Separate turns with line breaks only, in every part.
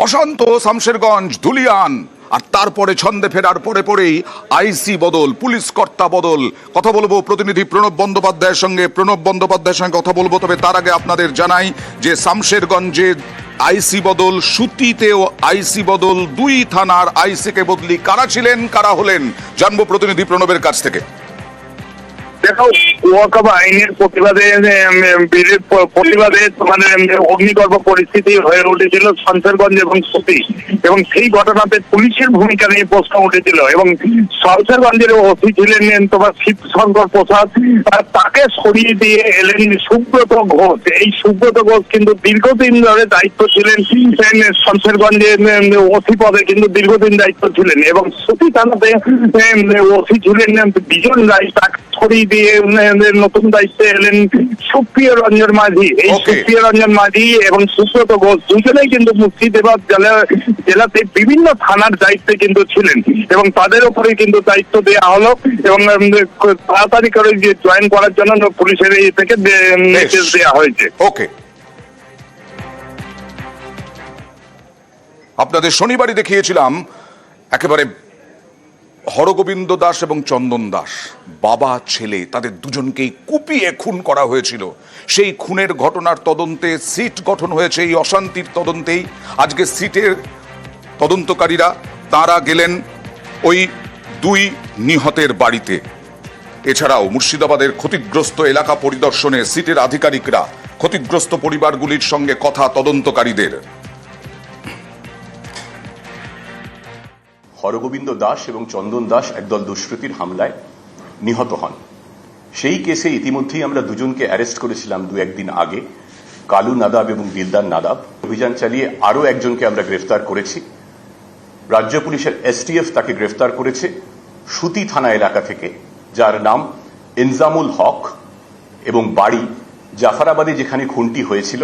অশান্ত শামশেরগঞ্জ, ধুলিয়ান, আর তারপরে ছন্দে ফেরার পরে পরেই আইসি বদল, পুলিশ কর্তা বদল। কথা বলবো প্রতিনিধি প্রণব বন্দ্যোপাধ্যায়ের সঙ্গে কথা বলবো। তবে তার আগে আপনাদের জানাই যে শামশেরগঞ্জে আইসি বদল, সুতিতেও আইসি বদল, দুই থানার আইসিকে বদলি। কারা ছিলেন, কারা হলেন, জানবো প্রতিনিধি প্রণবের কাছ থেকে।
দেখো, ওয়াকফ আইনের প্রতিবাদে অগ্নিগর্ভ পরিস্থিতি হয়ে উঠেছিল শামশেরগঞ্জ এবং সুতি, এবং সেই ঘটনাতে পুলিশের ভূমিকা নিয়ে প্রশ্ন উঠেছিল। এবং শামশেরগঞ্জের ওসি ছিলেন শিবশঙ্কর প্রসাদ, তাকে সরিয়ে দিয়ে এলেন সুব্রত ঘোষ। এই সুব্রত ঘোষ কিন্তু দীর্ঘদিন ধরে দায়িত্ব ছিলেন শামশেরগঞ্জের ওসি পদে, কিন্তু দীর্ঘদিন দায়িত্ব ছিলেন। এবং সুতি থানাতে ওসি ছিলেন বিজন রায়, তাকে সরিয়ে দিয়ে নতুন দায়িত্বে এলেন সুপ্রিয় রঞ্জন মাঝি। এই সুপ্রিয় রঞ্জন মাঝি এবং সুব্রত ঘোষ দুজনেই কিন্তু মুর্শিদাবাদ জেলাতে বিভিন্ন থানার দায়িত্বে কিন্তু ছিলেন, এবং তাদের উপরে কিন্তু দায়িত্ব দেওয়া হলো, এবং তাড়াতাড়ি করে যে জয়েন করার জন্য পুলিশের এই থেকে নির্দেশ দেওয়া হয়েছে।
ওকে, আপনাদের শনিবারই দেখিয়েছিলাম একেবারে হরগোবিন্দ দাস এবং চন্দন দাস, বাবা ছেলে, তাদের দুজনকেই কুপিয়ে খুন করা হয়েছিল। সেই খুনের ঘটনার তদন্তে সিট গঠন হয়েছে। এই অশান্তির তদন্তেই আজকে সিটের তদন্তকারীরা তারা গেলেন ওই দুই নিহতের বাড়িতে। এছাড়াও মুর্শিদাবাদের ক্ষতিগ্রস্ত এলাকা পরিদর্শনে সিটের আধিকারিকরা ক্ষতিগ্রস্ত পরিবারগুলির সঙ্গে কথা তদন্তকারীদের।
হরগোবিন্দ দাস এবং চন্দন দাস একদল দুষ্কৃতীর হামলায় নিহত হন। সেই কেসে ইতিমধ্যেই আমরা দুজনকে অ্যারেস্ট করেছিলাম দু একদিন আগে, কালু নাদাব এবং দিলদার নাদাব। অভিযান চালিয়ে আরও একজনকে আমরা গ্রেফতার করেছি। রাজ্য পুলিশের এসটিএফ তাকে গ্রেফতার করেছে সুতি থানা এলাকা থেকে, যার নাম ইনজামুল হক, এবং বাড়ি জাফরাবাদে যেখানে খুনটি হয়েছিল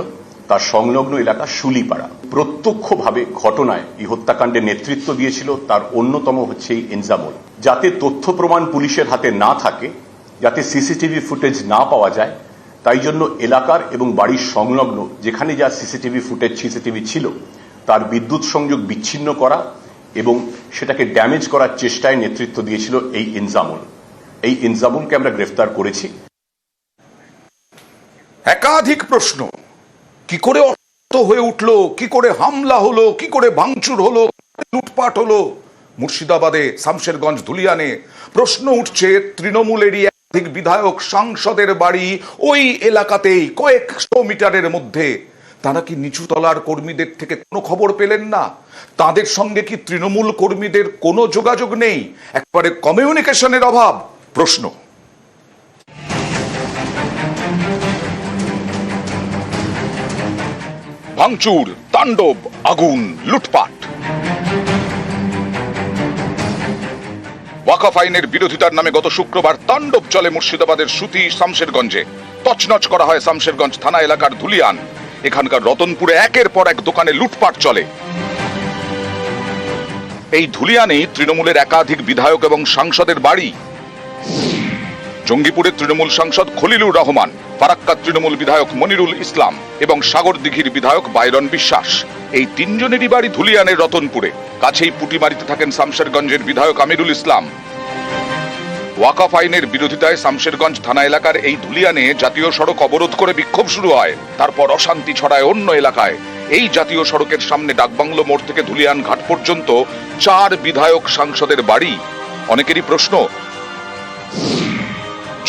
তার সংলগ্ন এলাকা শুলিপাড়া। প্রত্যক্ষভাবে ঘটনায় এই হত্যাকাণ্ডের নেতৃত্ব দিয়েছিল তার অন্যতম হচ্ছে এই ইনজামুল। যাতে তথ্য প্রমাণ পুলিশের হাতে না থাকে, যাতে সিসিটিভি ফুটেজ না পাওয়া যায়, তাই জন্য এলাকার এবং বাড়ির সংলগ্ন যেখানে যা সিসিটিভি ছিল তার বিদ্যুৎ সংযোগ বিচ্ছিন্ন করা এবং সেটাকে ড্যামেজ করার চেষ্টায় নেতৃত্ব দিয়েছিল এই ইনজামুল। এই ইনজামুলকে আমরা গ্রেফতার করেছি।
একাধিক প্রশ্ন, কি করে হয়ে উঠলো, কি করে হামলা হলো, কি করে ভাঙচুর হলো, লুটপাট হলো মুর্শিদাবাদে, শামশেরগঞ্জ, ধুলিয়ানে। প্রশ্ন উঠছে তৃণমূলেরই একাধিক বিধায়ক, সাংসদের বাড়ি ওই এলাকাতেই, কয়েকশো মিটারের মধ্যে। তারা কি নিচুতলার কর্মীদের থেকে কোনো খবর পেলেন না? তাদের সঙ্গে কি তৃণমূল কর্মীদের কোনো যোগাযোগ নেই? একবারে কমিউনিকেশনের অভাব? প্রশ্ন। ভাঙচুর, তাণ্ডব, আগুন, লুটপাট। ওয়াকফ আইনের বিরোধিতার নামে গত শুক্রবার তাণ্ডব চলে মুর্শিদাবাদের সুতি, শামশেরগঞ্জে। তছনছ করা হয় শামশেরগঞ্জ থানা এলাকার ধুলিয়ান। এখানকার রতনপুরে একের পর এক দোকানে লুটপাট চলে। এই ধুলিয়ানেই তৃণমূলের একাধিক বিধায়ক এবং সাংসদের বাড়ি। জঙ্গিপুরের তৃণমূল সাংসদ খলিলুর রহমান, ফারাক্কার তৃণমূল বিধায়ক মনিরুল ইসলাম এবং সাগরদিঘির বিধায়ক বাইরন বিশ্বাস, এই তিনজনেরই বাড়ি ধুলিয়ানের রতনপুরে। কাছেই পুটিমারিতে থাকেন শামশেরগঞ্জের বিধায়ক আমিরুল ইসলাম। ওয়াকফ আইনের বিরোধিতায় শামশেরগঞ্জ থানা এলাকার এই ধুলিয়ানে জাতীয় সড়ক অবরোধ করে বিক্ষোভ শুরু হয়। তারপর অশান্তি ছড়ায় অন্য এলাকায়। এই জাতীয় সড়কের সামনে ডাকবাংলো মোড় থেকে ধুলিয়ান ঘাট পর্যন্ত 4 বিধায়ক সাংসদের বাড়ি। অনেকেরই প্রশ্ন,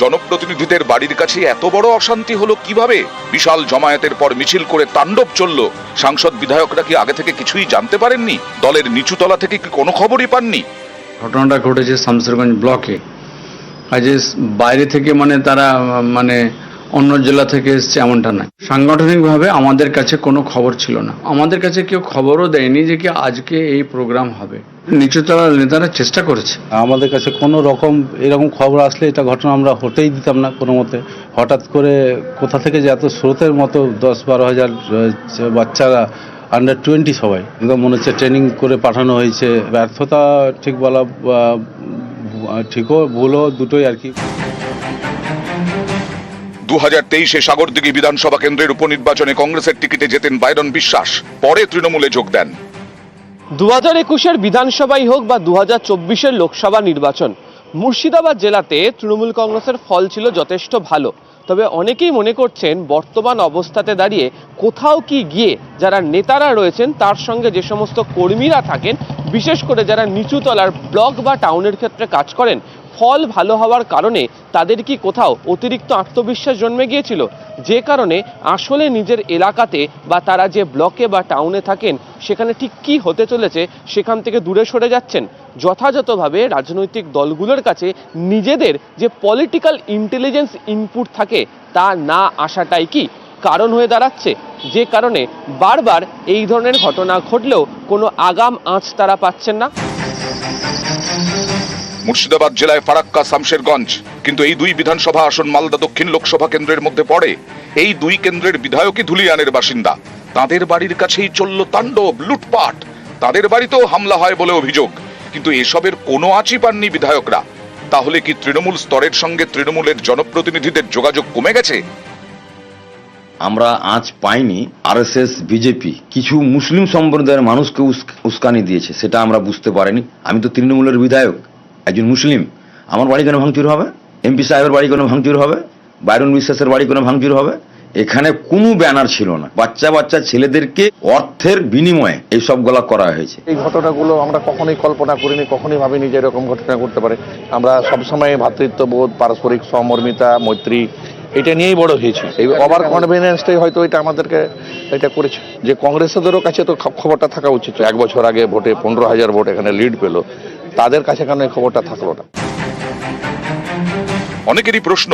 জনপ্রতিনিধিদের বাড়ির কাছে এত বড় অশান্তি হলো কিভাবে? বিশাল জমায়েতের পর মিছিল করে তাণ্ডব চলল। সাংসদ বিধায়করা কি আগে থেকে কিছুই জানতে পারেননি? দলের নিচুতলা থেকে কি কোনো খবরই পাননি?
ঘটনাটা ঘটেছে শামশেরগঞ্জ ব্লকে। আজ বাইরে থেকে তারা অন্য জেলা থেকে এসছে এমনটা নয়। সাংগঠনিকভাবে আমাদের কাছে কোনো খবর ছিল না। আমাদের কাছে কেউ খবরও দেয়নি যে কি আজকে এই প্রোগ্রাম হবে। নিচুতলার নেতারা চেষ্টা করেছে।
আমাদের কাছে কোনো রকম এরকম খবর আসলে এটা ঘটনা আমরা হতেই দিতাম না কোনো মতে। হঠাৎ করে কোথা থেকে যে এত স্রোতের মতো 10-12 হাজার বাচ্চারা আন্ডার 20 সবাই একদম মনে হচ্ছে ট্রেনিং করে পাঠানো হয়েছে। ব্যর্থতা ঠিক বলা ঠিকও ভুলও দুটোই আর কি।
2023-এ সাগরদিঘি বিধানসভা কেন্দ্রের উপনির্বাচনে কংগ্রেসের টিকিটে জেতেন বাইরন বিশ্বাস। পরে তৃণমূলে যোগ দেন।
2021-এর বিধানসভাই হোক বা 2024-এর লোকসভা নির্বাচন, মুর্শিদাবাদ জেলাতে তৃণমূল কংগ্রেসের ফল ছিল যথেষ্ট ভালো। তবে অনেকেই মনে করছেন বর্তমান অবস্থাতে দাঁড়িয়ে কোথাও কি গিয়ে যারা নেতারা রয়েছেন তার সঙ্গে যে সমস্ত কর্মীরা থাকেন, বিশেষ করে যারা নিচুতলার ব্লক বা টাউনের ক্ষেত্রে কাজ করেন, ফল ভালো হওয়ার কারণে তাদের কি কোথাও অতিরিক্ত আত্মবিশ্বাস জন্মে গিয়েছিল, যে কারণে আসলে নিজের এলাকাতে বা তারা যে ব্লকে বা টাউনে থাকেন সেখানে ঠিক কী হতে চলেছে সেখান থেকে দূরে সরে যাচ্ছেন। যথাযথভাবে রাজনৈতিক দলগুলোর কাছে নিজেদের যে পলিটিক্যাল ইন্টেলিজেন্স ইনপুট থাকে তা না আসাটাই কি কারণ হয়ে দাঁড়াচ্ছে, যে কারণে বারবার এই ধরনের ঘটনা ঘটলেও কোনো আগাম আঁচ তারা পাচ্ছেন না।
মুর্শিদাবাদ জেলায় ফারাক্কা শামশেরগঞ্জ, কিন্তু এই দুই বিধানসভা আসন মালদা দক্ষিণ লোকসভা কেন্দ্রের মধ্যে পড়ে। এই দুই কেন্দ্রের বিধায়কই ধুলিয়ানের বাসিন্দা। তাদের বাড়ির কাছেই চলল তাণ্ডব, লুটপাট। তাদের বাড়িতেও হামলা হয় বলে অভিযোগ, কিন্তু এসবের কোনো আঁচই পাননি বিধায়করা। তাহলে কি তৃণমূল স্তরের সঙ্গে তৃণমূলের জনপ্রতিনিধিদের যোগাযোগ কমে গেছে?
আমরা আজ পাইনি। আরএসএস, বিজেপি কিছু মুসলিম সম্প্রদায়ের মানুষকে উস্কানি দিয়েছে, সেটা আমরা বুঝতে পারিনি। আমি তো তৃণমূলের বিধায়ক, একজন মুসলিম, আমার বাড়ি কেন ভাঙচুর হবে? এমপি সাহেবের বাড়ি কেন ভাঙচুর হবে? বাইরন বিশ্বাসের বাড়ি কেন ভাঙচুর হবে? এখানে কোনো ব্যানার ছিল না। বাচ্চা বাচ্চা ছেলেদেরকে অর্থের বিনিময়ে এই সবগুলা করা হয়েছে।
এই ঘটনাগুলো আমরা কখনোই কল্পনা করিনি, কখনোই ভাবিনি যে এরকম ঘটনা ঘটতে পারে। আমরা সবসময় ভ্রাতৃত্ববোধ, পারস্পরিক সহমর্মিতা, মৈত্রী এটা নিয়েই বড় হয়েছি। এই ওভার কনভিডেন্সটাই হয়তো এটা আমাদেরকে এটা করেছে। যে কংগ্রেসেরও কাছে তো খবরটা থাকা উচিত। 1 বছর আগে ভোটে 15,000 ভোট এখানে লিড পেল, তাদের কাছে কেন এই খবরটা থাকলো না?
অনেকেরই প্রশ্ন,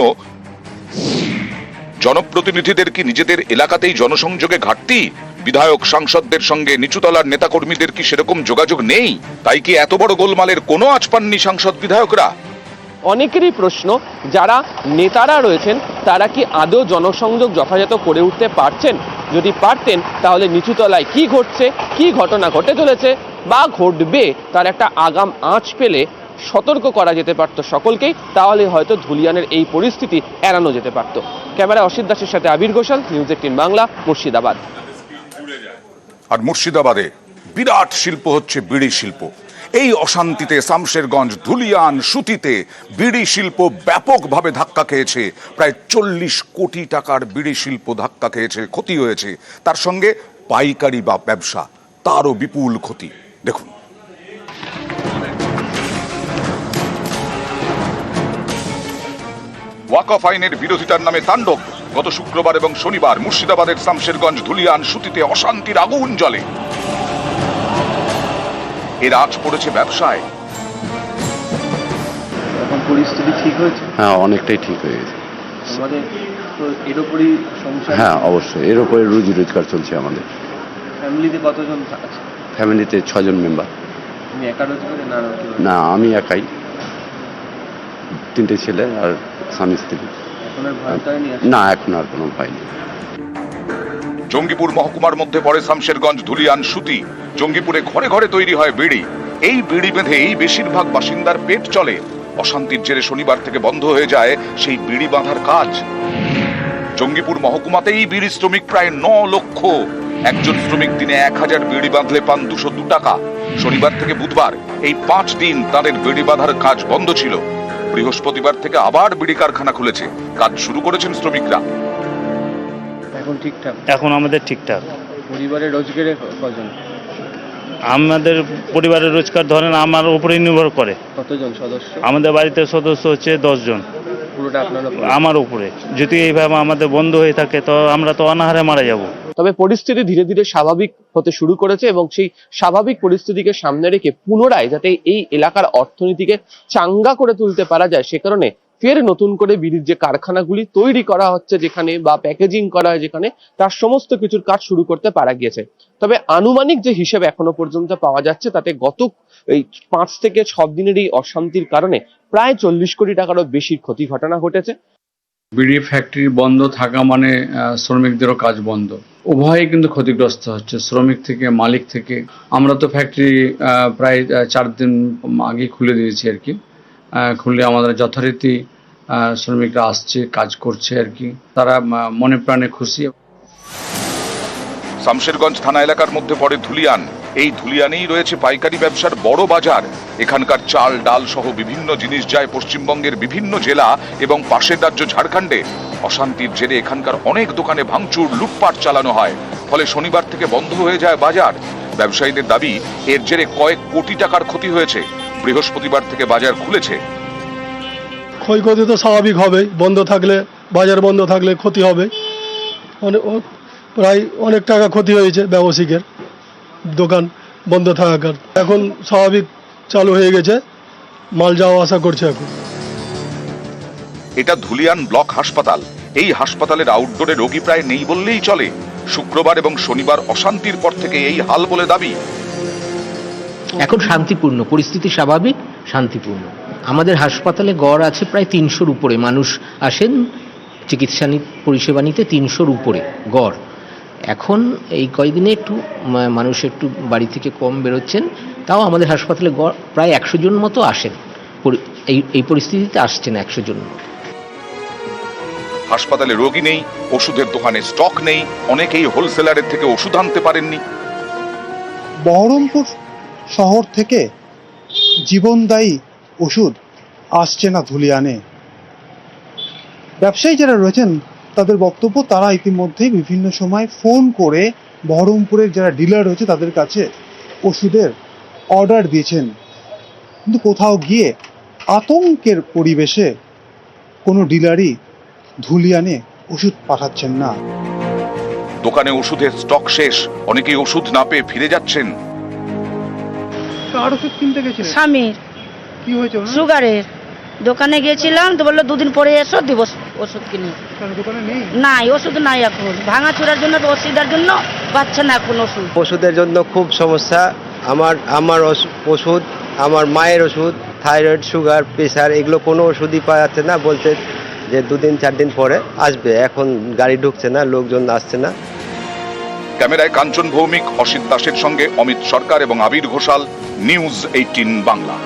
জনপ্রতিনিধিদের কি নিজেদের এলাকাতেই জনসংযোগে ঘাটতি? বিধায়ক সাংসদদের সঙ্গে নিচুতলার নেতাকর্মীদের কি সেরকম যোগাযোগ নেই? তাই কি এত বড় গোলমালের কোনো আঁচ পাননি সাংসদ বিধায়করা?
অনেকেরই প্রশ্ন, যারা নেতারা রয়েছেন তারা কি আদৌ জনসংযোগ যথাযথ করে উঠতে পারছেন? যদি পারতেন তাহলে নিচুতলায় কি ঘটছে, কি ঘটনা ঘটে চলেছে বা ঘটবে তার একটা আগাম আঁচ পেলে সতর্ক করা যেতে পারত সকলকেই। তাহলে হয়তো ধুলিয়ানের এই পরিস্থিতি এড়ানো যেতে পারত। ক্যামেরায় অসিত দাসের সাথে আবির ঘোষাল, নিউজ 18 বাংলা, মুর্শিদাবাদ।
আর মুর্শিদাবাদে বিরাট শিল্প হচ্ছে বিড়ি শিল্প। এই অশান্তিতে শামশেরগঞ্জ, ধুলিয়ান, সুতিতে বিড়ি শিল্প ব্যাপকভাবে ধাক্কা খেয়েছে। প্রায় 40 কোটি টাকার বিড়ি শিল্প ধাক্কা খেয়েছে, ক্ষতি হয়েছে। তার সঙ্গে পাইকারি বা ব্যবসা, তারও বিপুল ক্ষতি। দেখুন, ওয়াকফ আইনের বিরোধিতার নামে তাণ্ডব। গত শুক্রবার এবং শনিবার মুর্শিদাবাদের শামশেরগঞ্জ, ধুলিয়ান, সুতিতে অশান্তির আগুন জ্বলে। এর আঁচ পড়েছে ব্যবসায়।
এখন পরিস্থিতি ঠিক হয়েছে?
হ্যাঁ, অনেকটাই ঠিক হয়ে গেছে।
আমাদের তো এর উপরই সমস্যা।
হ্যাঁ, অবশ্যই এর উপরে রুজি রোজগার চলছে আমাদের।
ফ্যামিলিতে কতজন আছে?
ফ্যামিলিতে 6 জন মেম্বার।
তুমি একা রোজগার?
না, আমি একাই, 3টে ছেলে আর স্বামী স্ত্রী।
এখন আর ভয় হয়নি?
না, এখন আর কোনো ভয় নেই।
জঙ্গিপুর মহকুমার মধ্যে পড়ে শামশেরগঞ্জ, ধুলিয়ান, সুতি। জঙ্গিপুরে ঘরে ঘরে তৈরি হয় বিড়ি। এই বিড়ি বেঁধেই বেশিরভাগ বাসিন্দার পেট চলে। অশান্তির জেরে শনিবার থেকে বন্ধ হয়ে যায় সেই বিড়ি বাঁধার কাজ। জঙ্গিপুর মহকুমাতেই বিড়ি শ্রমিক প্রায় 9 লক্ষ। একজন শ্রমিক দিনে 1000 বিড়ি বাঁধলে পান 202 টাকা। শনিবার থেকে বুধবার এই 5 দিন তাদের বিড়ি বাঁধার কাজ বন্ধ ছিল। বৃহস্পতিবার থেকে আবার বিড়ি কারখানা খুলেছে, কাজ শুরু করেছেন শ্রমিকরা।
এখন ঠিকঠাক?
এখন আমাদের ঠিকঠাক।
পরিবারের রোজগারে কজন?
আমাদের পরিবারের রোজগার ধরেন আমার উপরে নির্ভর করে।
কতজন সদস্য?
আমাদের বাড়িতে সদস্য হচ্ছে 10 জন।
পুরোটা আপনার উপর?
আমার উপরে। যদি এইভাবে আমাদের বন্ধ হয়ে থাকে তো আমরা তো অনাহারে মারা যাব।
তবে পরিস্থিতি ধীরে ধীরে স্বাভাবিক হতে শুরু করেছে এবং সেই স্বাভাবিক পরিস্থিতিকে সামনে রেখে পুনরায় যাতে এই এলাকার অর্থনীতিকে চাঙ্গা করে তুলতে পারা যায়, সে কারণে ফের নতুন করে বিড়ির যে কারখানাগুলি তৈরি করা হচ্ছে যেখানে বা প্যাকেজিং করা হয় যেখানে, তার সমস্ত কিছুর কাজ শুরু করতে পারা গিয়েছে। তবে আনুমানিক যে হিসেব এখনো পর্যন্ত পাওয়া যাচ্ছে তাতে গত এই 5 থেকে 6 দিনের এই অশান্তির কারণে প্রায় 40 কোটি টাকারও বেশি ক্ষতি ঘটনা ঘটেছে।
বিড়ি ফ্যাক্টরি বন্ধ থাকা মানে শ্রমিকদেরও কাজ বন্ধ। উভয়ই কিন্তু ক্ষতিগ্রস্ত হচ্ছে, শ্রমিক থেকে মালিক থেকে। আমরা তো ফ্যাক্টরি প্রায় 4 দিন আগে খুলে দিয়েছি আর কি। খুললে আমাদের যথারীতি শ্রমিকরা আসছে, কাজ করছে আর কি। তারা মনে প্রাণে খুশি।
শামশেরগঞ্জ থানা এলাকার মধ্যে পড়ে ধুলিয়ান। এই ধুলিয়ানেই রয়েছে পাইকারি ব্যবসার বড় বাজার। এখানকার চাল ডাল সহ বিভিন্ন জিনিস যায় পশ্চিমবঙ্গের বিভিন্ন জেলা এবং পাশের রাজ্য ঝাড়খণ্ডে। অশান্তির জেরে এখানকার অনেক দোকানে ভাঙচুর লুটপাট চালানো হয়, ফলে শনিবার থেকে বন্ধ হয়ে যায় বাজার। ব্যবসায়ীদের দাবি, এর জেরে কয়েক কোটি টাকার ক্ষতি হয়েছে। বৃহস্পতিবার থেকে বাজার খুলেছে।
ক্ষয়ক্ষতি তো স্বাভাবিক হবে, বন্ধ থাকলে, বাজার বন্ধ থাকলে ক্ষতি হবে। প্রায় অনেক টাকা ক্ষতি হয়েছে ব্যবসায়ীদের, দোকান বন্ধ থাকার। এখন স্বাভাবিক চালু হয়ে গেছে, মাল যাওয়া আসা করছে এখন।
এটা ধুলিয়ান ব্লক হাসপাতাল। এই হাসপাতালের আউটডোরে রোগী প্রায় নেই বললেই চলে। শুক্রবার এবং শনিবার অশান্তির পর থেকে এই হাল বলে দাবি।
এখন শান্তিপূর্ণ পরিস্থিতি, স্বাভাবিক শান্তিপূর্ণ। আমাদের হাসপাতালে গড় আছে প্রায় 300-র উপরে মানুষ আসেন চিকিৎসা পরিষেবা নিতে, 300-র উপরে গড়। এখন এই কয়েকদিনে একটু মানুষ একটু বাড়ি থেকে কম বেরোচ্ছেন, তাও আমাদের হাসপাতালে গড় প্রায় 100 জন মতো আসেন। এই পরিস্থিতিতে আসছেন 100 জন।
হাসপাতালে রোগী নেই, ওষুধের দোকানে স্টক নেই, অনেকেই হোলসেলারের থেকে ওষুধ আনতে পারেননি।
বহরমপুর শহর থেকে জীবনদায়ী ওষুধ আসছে না ধুলিয়ানে। ব্যবসায়ী যারা রয়েছেন তাদের বক্তব্য, তারা ইতিমধ্যেই বিভিন্ন সময় ফোন করে বহরমপুরের যারা ডিলার রয়েছে তাদের কাছে ওষুধের অর্ডার দিয়েছেন, কিন্তু কোথাও গিয়ে আতঙ্কের পরিবেশে কোনো ডিলারই ধুলিয়ানে ওষুধ পাঠাচ্ছেন না।
দোকানে ওষুধের স্টক শেষ, অনেকেই ওষুধ না পেয়ে ফিরে যাচ্ছেন।
কার ওষুধ কিনতে গেছিলেন?
স্বামীর।
কি হয়েছে?
সুগারের। দোকানে গেছিলাম তো বললো 2 দিন পরে এসো, দিব ওষুধ কিনে।
দোকানে নেই?
নাই, ওষুধ নাই এখন। ভাঙাচোরার জন্য, অসুবিধার জন্য পাচ্ছে না এখন ওষুধ।
ওষুধের জন্য খুব সমস্যা। আমার ওষুধ, আমার মায়ের ওষুধ, থাইরয়েড, সুগার, প্রেশার, এগুলো কোনো ওষুধই পাওয়া যাচ্ছে না। বলছে যে 2 দিন 4 দিন পরে আসবে। এখন গাড়ি ঢুকছে না, লোকজন আসছে না।
ক্যামেরায় কাঞ্চন ভৌমিক, অসিত দাসের সঙ্গে অমিত সরকার এবং আবির ঘোষাল, নিউজ 18 বাংলা।